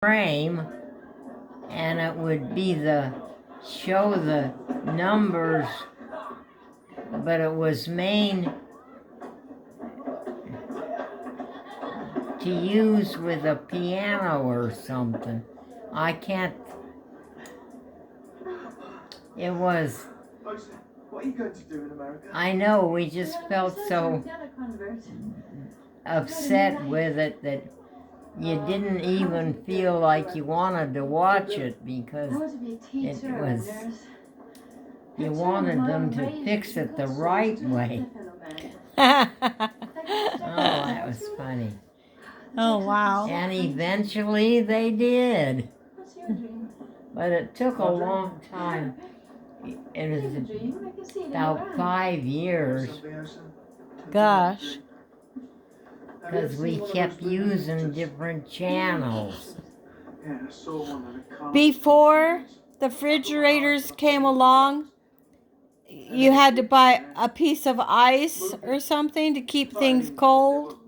frame, and it would be show the numbers, but it was made to use with a piano or something. I can't. It was. What are you going to do in America? I know, we just felt so upset with it that you didn't even feel like you wanted to watch it because it was. You wanted them to fix it the right way. Oh, that was funny. Oh, wow. And eventually they did. But it took a long time. It was about 5 years. Gosh. Because we kept using different channels. Before the refrigerators came along, you had to buy a piece of ice or something to keep things cold.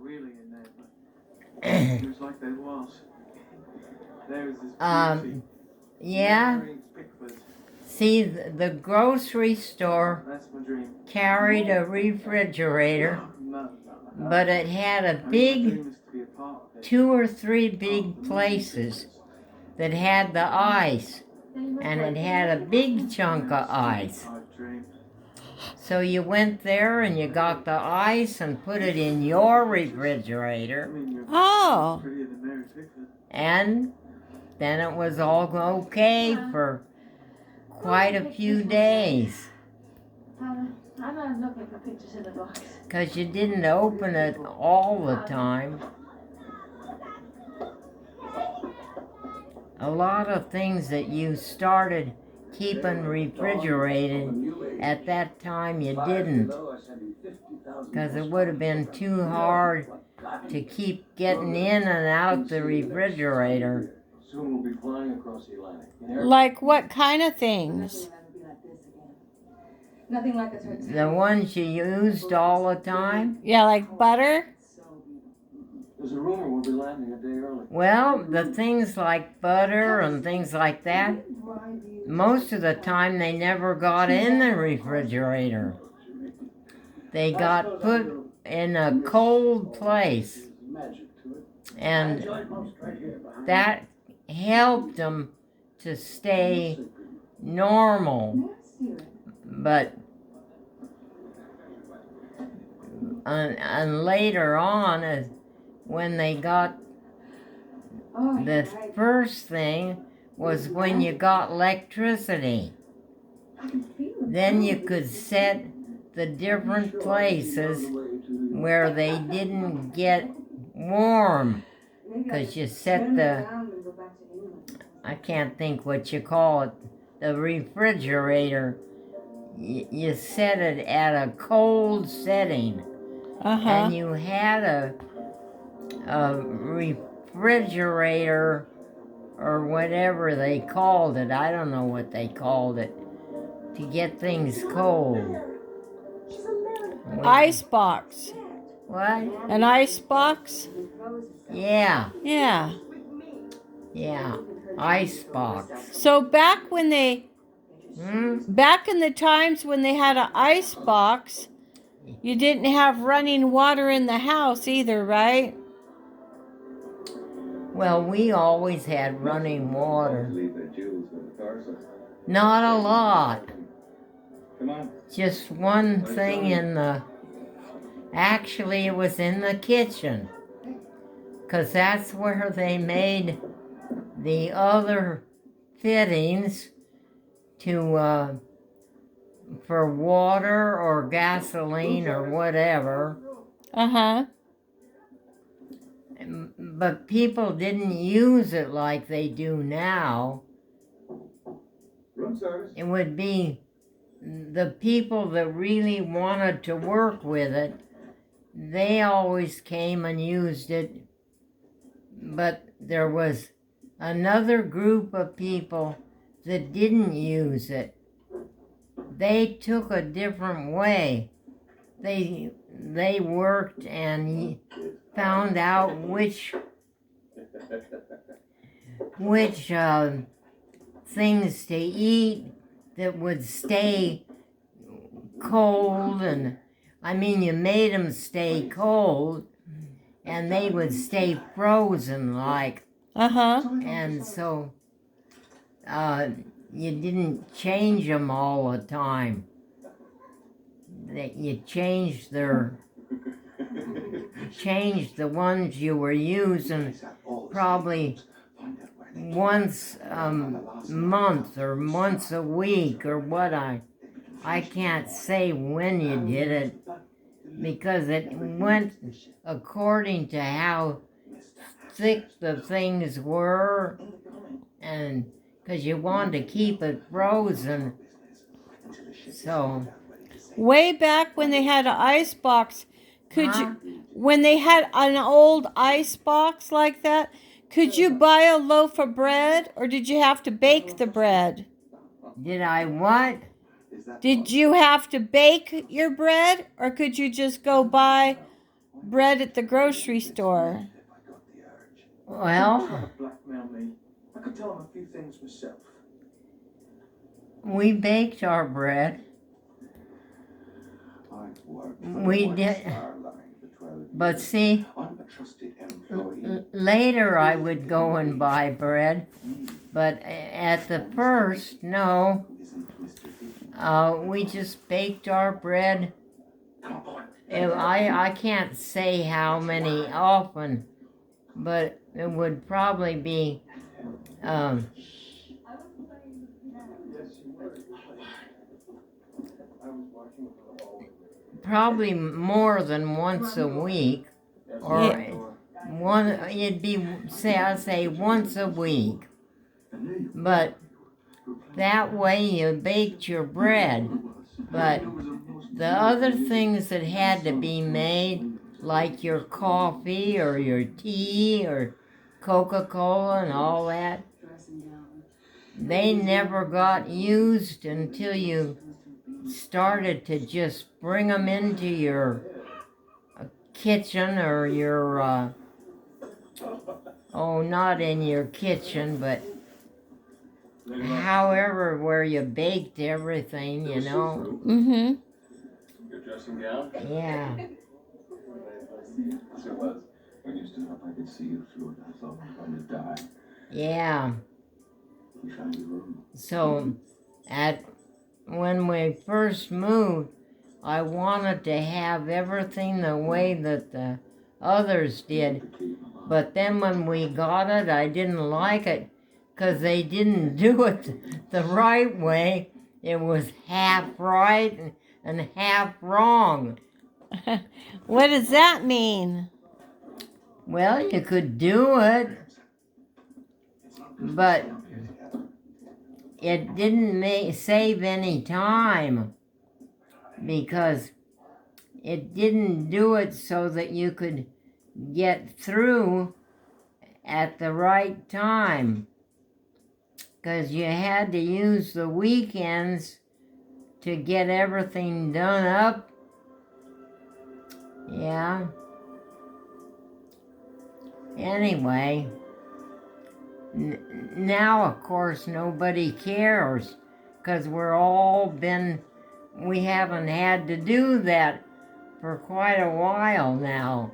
Yeah. See, the grocery store carried a refrigerator, but it had a big, 2 or 3 big places that had the ice, and it had a big chunk of ice. So you went there and you got the ice and put it in your refrigerator. Oh. And then it was all okay for quite a few days. I'm not looking for pictures in the box. Because you didn't open it all the time. A lot of things that you started keeping refrigerated at that time you didn't. Because it would have been too hard to keep getting in and out the refrigerator. Soon we'll be flying across the Atlantic. Like what kind of things? Nothing like a The ones you used all the time? Yeah, like butter? There's a rumor we'll be landing a day early. Well, the things like butter and things like that, most of the time they never got in the refrigerator. They got put in a cold place. And that helped them to stay normal. But and later on, when they got the first thing was when you got electricity. Then you could set the different places where they didn't get warm. Because you set I can't think what you call it, the refrigerator. You set it at a cold setting. Uh-huh. And you had a refrigerator or whatever they called it. I don't know what they called it. To get things cold. Ice box. What? An ice box? Yeah. Yeah. Yeah. Ice box. So back when back in the times when they had an ice box, you didn't have running water in the house either, right? Well, we always had running water. Not a lot. Just one thing actually it was in the kitchen. Because that's where they made the other fittings to for water or gasoline or whatever. Uh-huh. But people didn't use it like they do now. It would be the people that really wanted to work with it, they always came and used it. But there was another group of people that didn't use it. They took a different way. They worked and found out which which things to eat that would stay cold, and I mean, you made them stay cold, and they would stay frozen like. And so you didn't change them all the time. That you changed the ones you were using probably once a month or once a week or what. I can't say when you did it because it went according to how thick the things were, and because you wanted to keep it frozen. So way back when they had an ice box, when they had an old ice box like that, could you buy a loaf of bread, or did you have to bake the bread? Did I what? Did you have to bake your bread, or could you just go buy bread at the grocery store? Well, Blackmail me. I could tell him a few things myself. we baked our bread. We did, but see, later I would go and buy bread, but at the first, no. We just baked our bread. I can't say how many often, but it would probably be probably more than once a week, or one. It'd be I'd say once a week, but that way you baked your bread. But the other things that had to be made, like your coffee or your tea or Coca-Cola and all that, they never got used until you started to just bring them into your kitchen or your, not in your kitchen, but however, where you baked everything, you know. Your dressing gown? Yeah. Yes, it was. When you stood up, I could see you through it. I thought I was going to die. Yeah. You found your room. So, when we first moved, I wanted to have everything the way that the others did. But then when we got it, I didn't like it because they didn't do it the right way. It was half right and half wrong. What does that mean? Well, you could do it, but it didn't save any time because it didn't do it so that you could get through at the right time, because you had to use the weekends to get everything done up. Yeah. Anyway, now of course nobody cares because we haven't had to do that for quite a while now.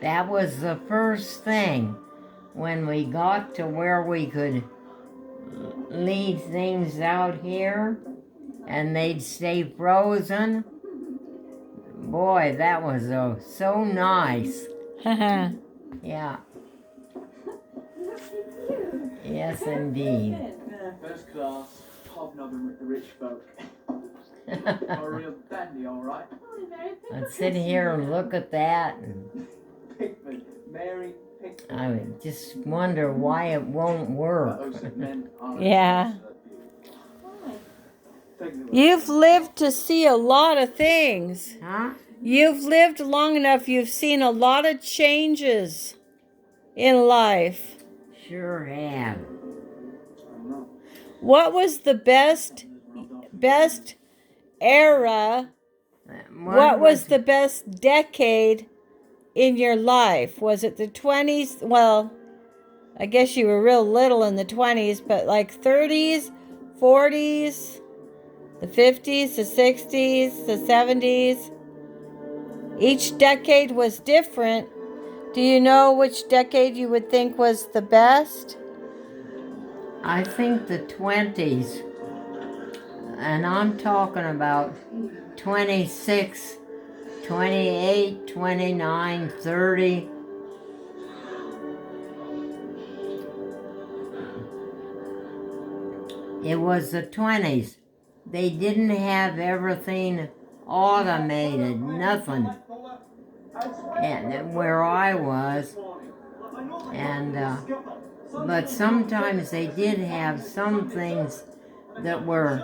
That was the first thing when we got to where we could leave things out here and they'd stay frozen. Boy, that was so nice. Yeah. Yes, indeed. First class, hobnobbing with the rich folk. A real dandy, all right. I'd sit here and look at that, and Pickford, Mary Pickford. I would just wonder why it won't work. Yeah. You've lived to see a lot of things. Huh? You've lived long enough, you've seen a lot of changes in life. Sure have. What was the best era? What was the best decade in your life? Was it the 20s? Well, I guess you were real little in the 20s, but like 30s, 40s, the 50s, the 60s, the 70s. Each decade was different. Do you know which decade you would think was the best? I think the 20s, and I'm talking about 26, 28, 29, 30. It was the 20s. They didn't have everything automated, nothing. And where I was, and but sometimes they did have some things that were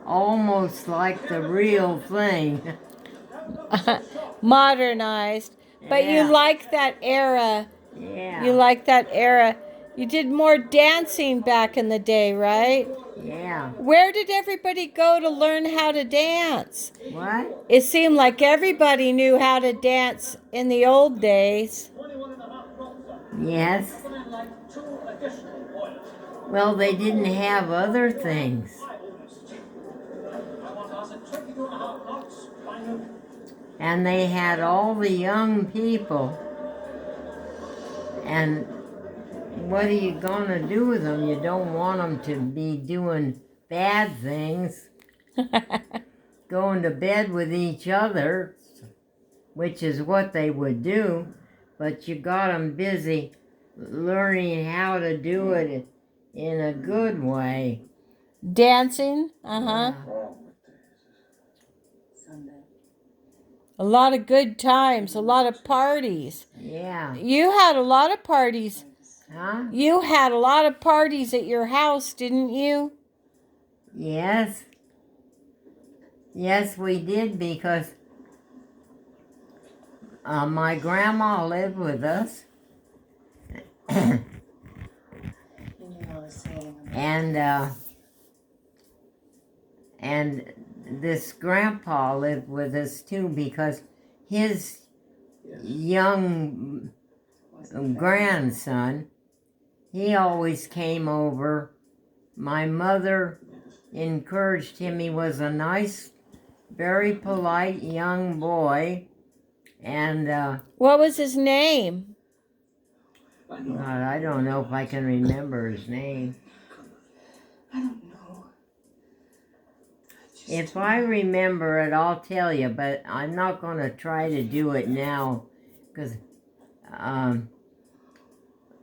almost like the real thing. Modernized. But Yeah. you like that era. Yeah. You like that era. You did more dancing back in the day, right? Yeah. Where did everybody go to learn how to dance? What? It seemed like everybody knew how to dance in the old days. Yes. Well, they didn't have other things. And they had all the young people. And what are you going to do with them? You don't want them to be doing bad things. Going to bed with each other, which is what they would do. But you got them busy learning how to do it in a good way. Dancing? Uh-huh. Yeah. A lot of good times, a lot of parties. Yeah. You had a lot of parties. Huh? You had a lot of parties at your house, didn't you? Yes. Yes, we did, because my grandma lived with us. And this grandpa lived with us too, because his young grandson, he always came over. My mother encouraged him. He was a nice, very polite young boy. And what was his name? God, I don't know if I can remember his name. I don't know. If I remember it, I'll tell you, but I'm not going to try to do it now, because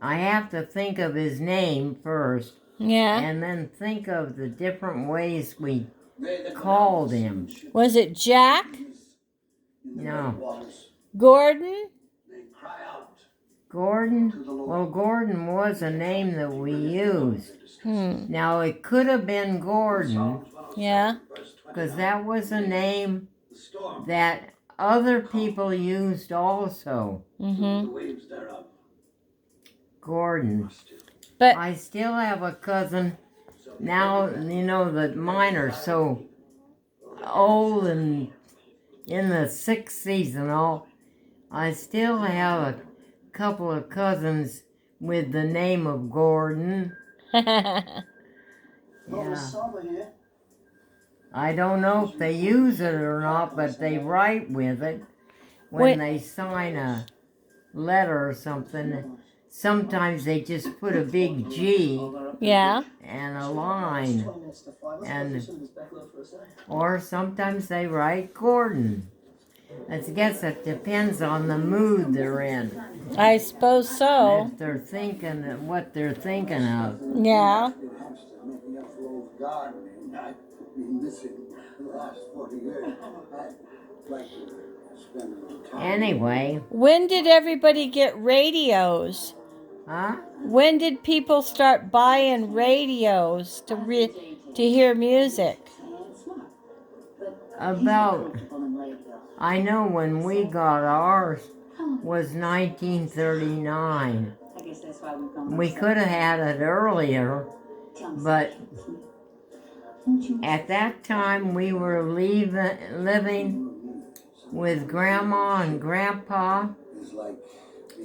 I have to think of his name first. Yeah. And then think of the different ways we called him. Was it Jack? No. Gordon? Gordon? Well, Gordon was a name that we used. Now, it could have been Gordon, Yeah. because that was a name that other people used also. Gordon. But I still have a cousin now, you know, that mine are so old and in the 60s and all. I still have a couple of cousins with the name of Gordon. Yeah. I don't know if they use it or not, but they write with it when they sign a letter or something. Sometimes they just put a big G yeah. and a line, or sometimes they write Gordon. I guess it depends on the mood they're in. I suppose so. If they're thinking what they're thinking of. Yeah. Anyway. When did everybody get radios? Huh? When did people start buying radios to hear music? About, I know when we got ours was 1939. We could have had it earlier, but at that time we were living with Grandma and Grandpa,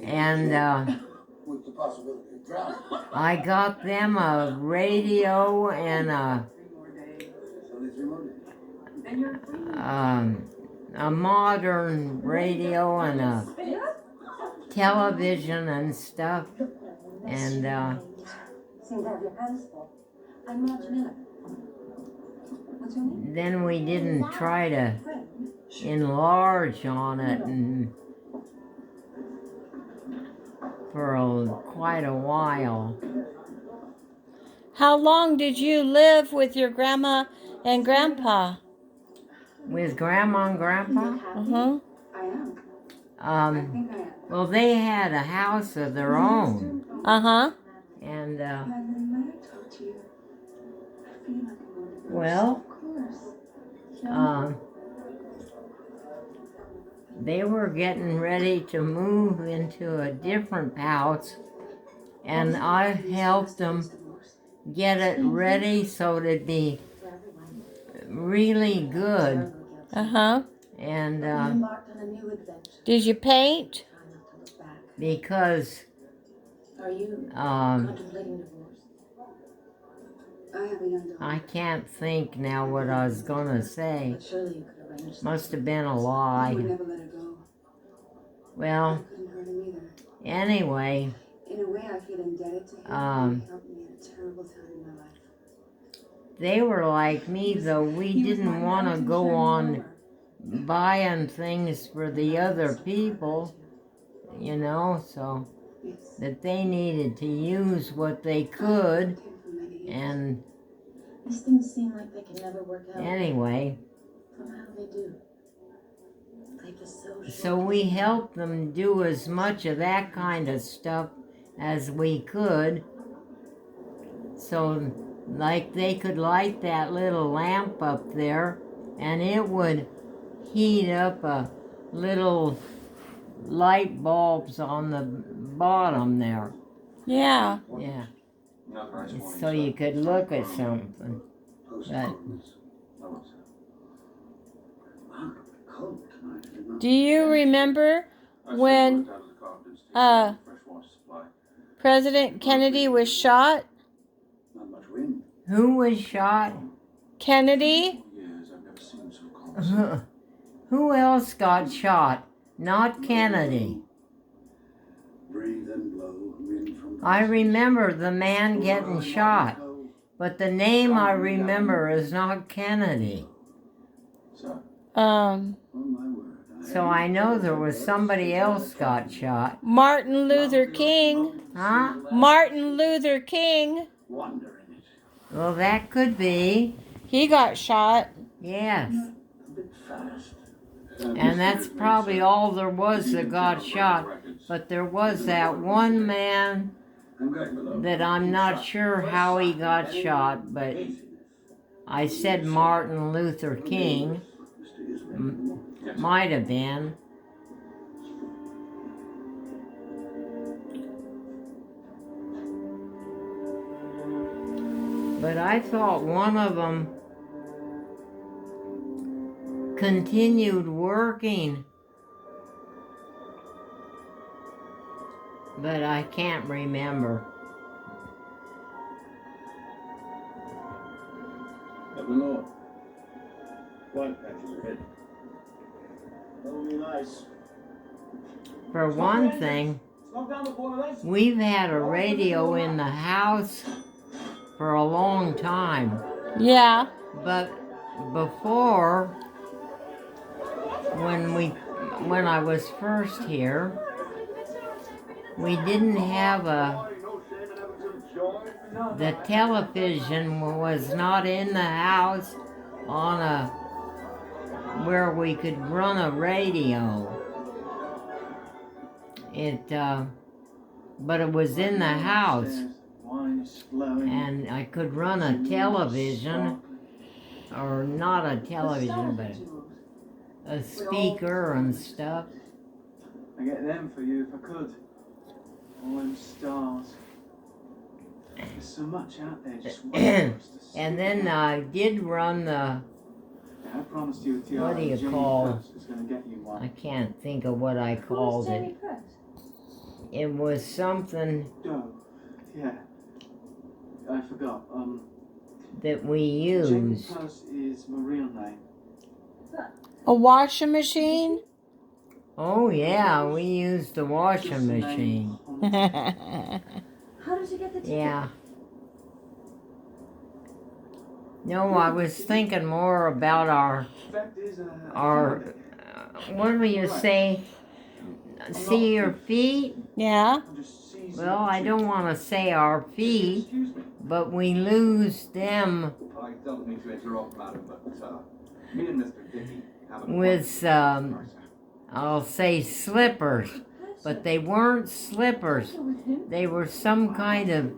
and I got them a radio and a modern radio and a television and stuff, and I'm Marge Miller. What's your name? then we didn't try to enlarge on it and for quite a while. How long did you live with your grandma and grandpa? With Grandma and Grandpa? Uh-huh. I am. Well, they had a house of their own, Uh-huh. and May I talk to you? I feel like I'm going to go. well, Of course. they were getting ready to move into a different house, and I helped them get it ready so it'd be really good. Uh-huh. And Embarked on a new adventure. Did you paint? Try not to look back. because Are you contemplating divorce? I have a young daughter. I can't think now what I was gonna say. But surely you could arrange something. Must have been a I would lie. never let her go. I Well, couldn't hurt him either. anyway, In a way, I feel indebted to him. He helped me at a terrible time in my life. they were like me, though. We didn't want to go on buying things for the other people, you know, so Yes. that they needed to use what they could. And These things seem like they can never work out. anyway, Somehow they do. Life is so short. so we helped them do as much of that kind of stuff as we could. So, like, they could light that little lamp up there, and it would heat up a little light bulbs on the bottom there. Yeah. Yeah. So you could look at something. But Do you remember when President Kennedy was shot? who was shot? Kennedy? Who else got shot? Not Kennedy. I remember the man getting shot, but the name I remember is not Kennedy. So I know there was somebody else got shot. Martin Luther King. Huh? Martin Luther King. Well, that could be. He got shot. Yes. And that's probably all there was that got shot. But there was that one man that I'm not sure how he got shot, but I said Martin Luther King. Might have been. But I thought one of them continued working. But I can't remember. Lord. White patches ahead. That would be nice. For one thing, we've had a radio in the house for a long time. Yeah. But before, when I was first here, we didn't have the television was not in the house on where we could run a radio. But it was in the house, and I could run a television, or not a television, but a speaker and stuff. I get them for you if I could. All them stars. There's so much out there just waiting for us to see. And then I did run the I promised you a tiara. What do you Jamie call- Press is gonna get you one. I can't think of what I called it. It was something Oh, yeah. I forgot. that we Jamie used. Press is my real name. A washing machine? Oh yeah, we used the Just washing a name machine. on the How did you get the ticket? Yeah. No, I was thinking more about fact is, our, what do you say? See your feet? Yeah. I'm just seizing Well, I the don't want to say our feet, Excuse me. but we lose them I don't mean to interrupt, madam, but me and Mr. Dickey have an with, I'll say slippers, but they weren't slippers. They were some kind of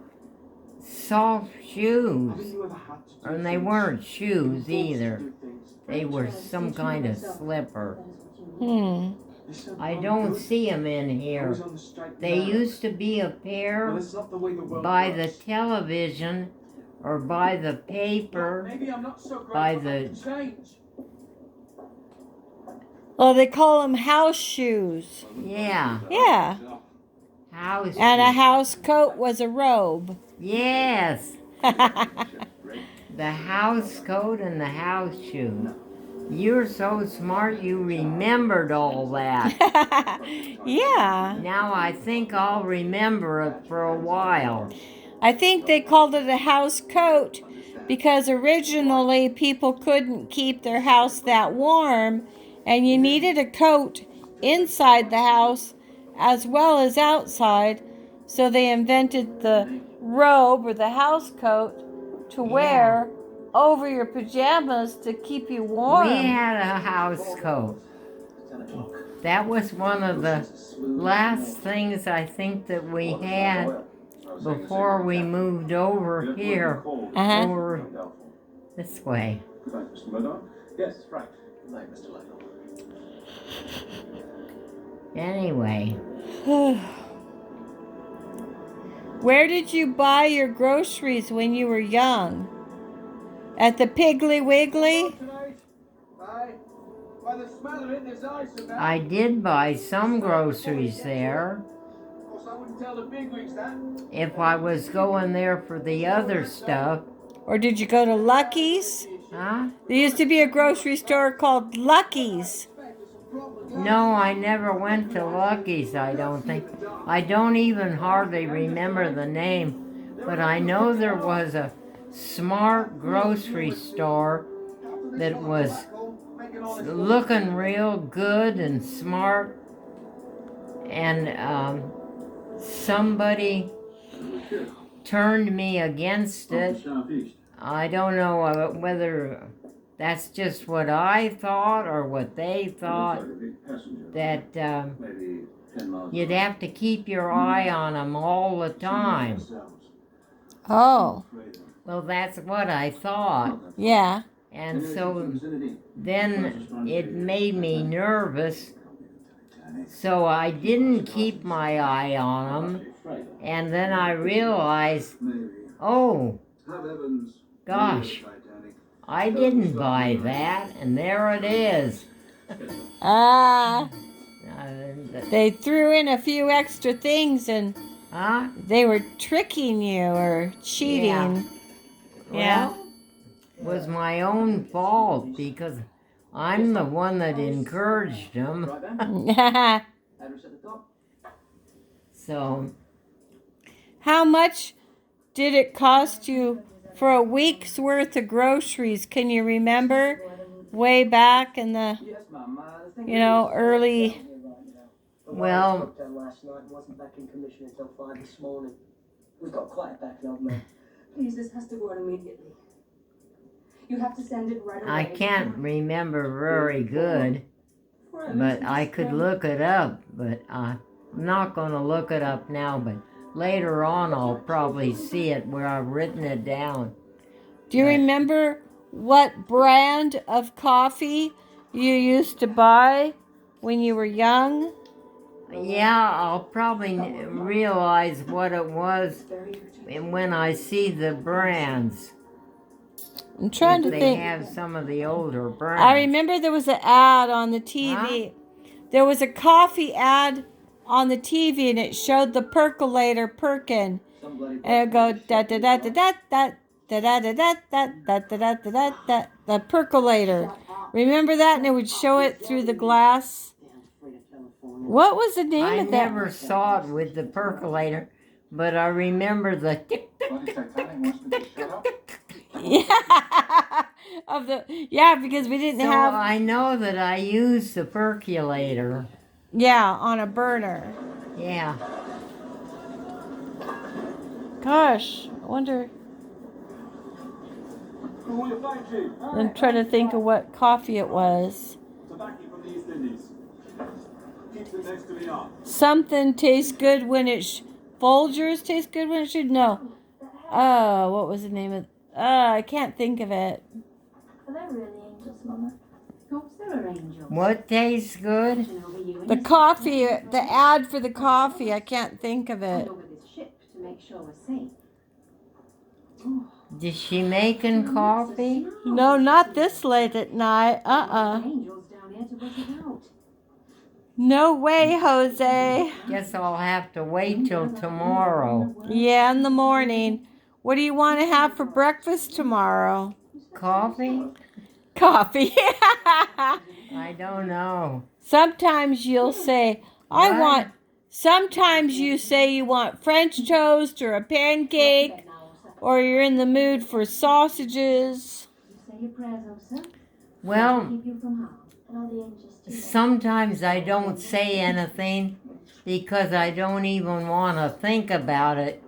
soft shoes, Haven't you ever had to do and they things weren't you've shoes forced to either. do things? They were some kind of slipper. Listen, I I'm don't good. see them in I here. was on the straight They and narrow. used to be a Well, pair it's not the way the world by the works. television or by the Look, paper. maybe I'm not so great, by but I the- can change. Oh, they call them house shoes. Yeah, Yeah. house. And a shoes. house coat was a robe. Yes, the house coat and the house shoes. You're so smart, you remembered all that. Yeah. Now I think I'll remember it for a while. I think they called it a house coat because originally people couldn't keep their house that warm and you needed a coat inside the house as well as outside. So they invented the robe or the house coat to wear over your pajamas to keep you warm. We had a house coat. That was one of the last things I think that we had before we moved over here, Uh-huh. over this way. Good night, Mr. Murdoch. Yes, right. Good night, Mr. Leno. Anyway, Where did you buy your groceries when you were young? At the Piggly Wiggly? Tonight? Aye. By the smell of it, there's ice about. I did buy some groceries there. Of course, I wouldn't tell the bigwigs that. If I was going there for the other stuff, Or did you go to Lucky's? huh? There used to be a grocery store called Lucky's. No, I never went to Lucky's, I don't think. I don't even hardly remember the name, but I know there was a smart grocery store that was looking real good and smart, and somebody turned me against it. Southeast. I don't know whether that's just what I thought or what they thought, Looks like a big passenger. that Maybe 10 miles. you'd have to keep your eye on them all the time. Oh, Well, that's what I thought. yeah. And so then it made me nervous, so I didn't keep my eye on them. And then I realized, Maybe. oh, Have Evans. gosh, Titanic. I didn't buy that, and there it is. Ah, Uh, they threw in a few extra things and huh? they were tricking you or cheating. Yeah. Well, it was my own fault because I'm the one that encouraged them. Right then. Address at the top. So, How much did it cost you for a week's worth of groceries? Can you remember way back in the, Yes, ma'am. early? well, Last night and wasn't back in commission until 5 this morning. We've got quite a backlog, man. Please, this has to go out immediately. You have to send it right away. I can't remember very good, but I could look it up, but I'm not going to look it up now, but later on I'll probably see it where I've written it down. Do you remember what brand of coffee you used to buy when you were young? Yeah, I'll probably realize what it was when I see the brands. I'm trying if to they think. have some of the older brands. I remember there was an ad on the TV. There was a coffee ad on the TV, and it showed the percolator perking, and it go da da da da da da da da da da da da da da da da. The percolator. Remember that? And it would show it through the glass. What was the name I of that? never saw it with the percolator, but I remember the tick tick Bloody Titanic wants me to shut up. Yeah, because we didn't So have I know that I used the percolator. on a burner. Yeah. Gosh, I wonder. I'm trying to think of what coffee it was. Tobacco from the East Indies. Keeps it next to the arm. Something tastes good when it Folgers tastes good when it should. No. Oh, what was the name of? I can't think of it. Are they really angels, Mama? Of course they're angels. What tastes good? Watching over you and The your coffee, the ad for the coffee. I can't think of side it. over this ship to make sure we're safe. Is she making coffee? No, not this late at night. Angels down here to work it out. No way, Jose. Guess I'll have to wait till tomorrow. Yeah, in the morning. What do you want to have for breakfast tomorrow? Coffee? Coffee. I don't know. Sometimes you'll say, What? sometimes you say you want French toast or a pancake, or you're in the mood for sausages. You say your prayers, Osa. Well, Keep you from harm. And all the angels too. sometimes I don't say anything because I don't even want to think about it.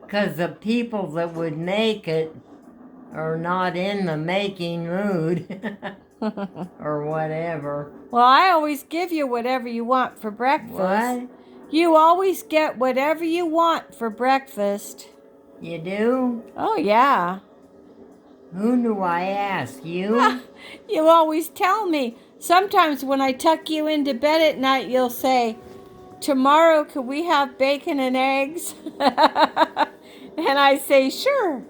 Because the people that would make it are not in the making mood or whatever. Well, I always give you whatever you want for breakfast. What? You always get whatever you want for breakfast. You do? Oh, yeah. Who do I ask? You? You always tell me. Sometimes when I tuck you into bed at night, you'll say, tomorrow could we have bacon and eggs? And I say, sure.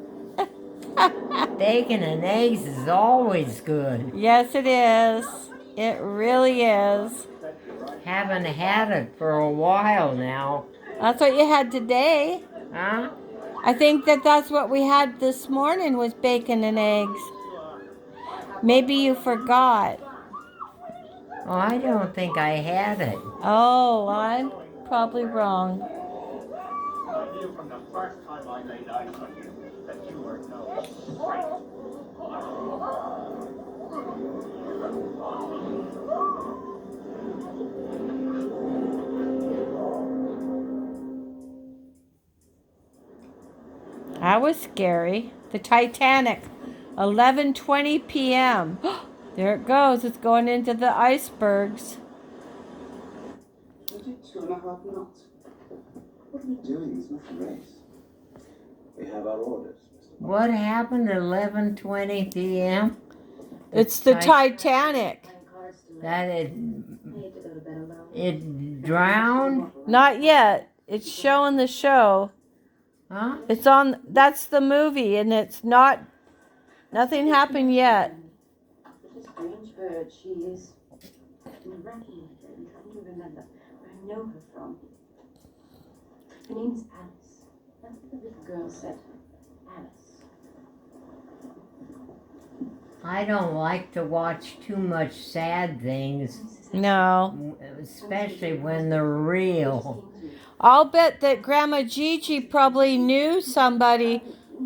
Bacon and eggs is always good. Yes, it is. It really is. Haven't had it for a while now. That's what you had today. Huh? I think that's what we had this morning was bacon and eggs. Maybe you forgot. Oh, I don't think I had it. Oh, I'm probably wrong. I knew from the first time I laid eyes on you that you were no strength. That was scary. The Titanic, 11:20 p.m. There it goes. It's going into the icebergs. 2.5 knots. What are we doing? It's not a race. We have our orders, Mr. What happened at 11:20 p.m.? It's the Titanic. That I hate to go to bed alone. it drowned? Not yet. It's showing the show. Huh? It's on. That's the movie, and it's not. Nothing happened yet. What a strange bird she is. I'm racking my brain trying to remember where I know her from. Her name's Alice. That's what the little girl said. Alice. I don't like to watch too much sad things, No. especially when they're real. I'll bet that Grandma Gigi probably knew somebody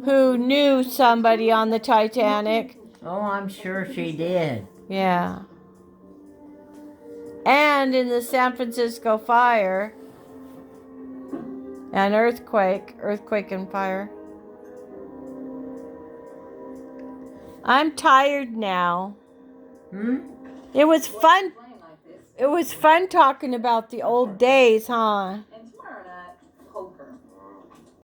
who knew somebody on the Titanic. Oh, I'm sure she did. Yeah. And in the San Francisco fire. And earthquake and fire. I'm tired now. It was fun. It was fun talking about the old days, huh?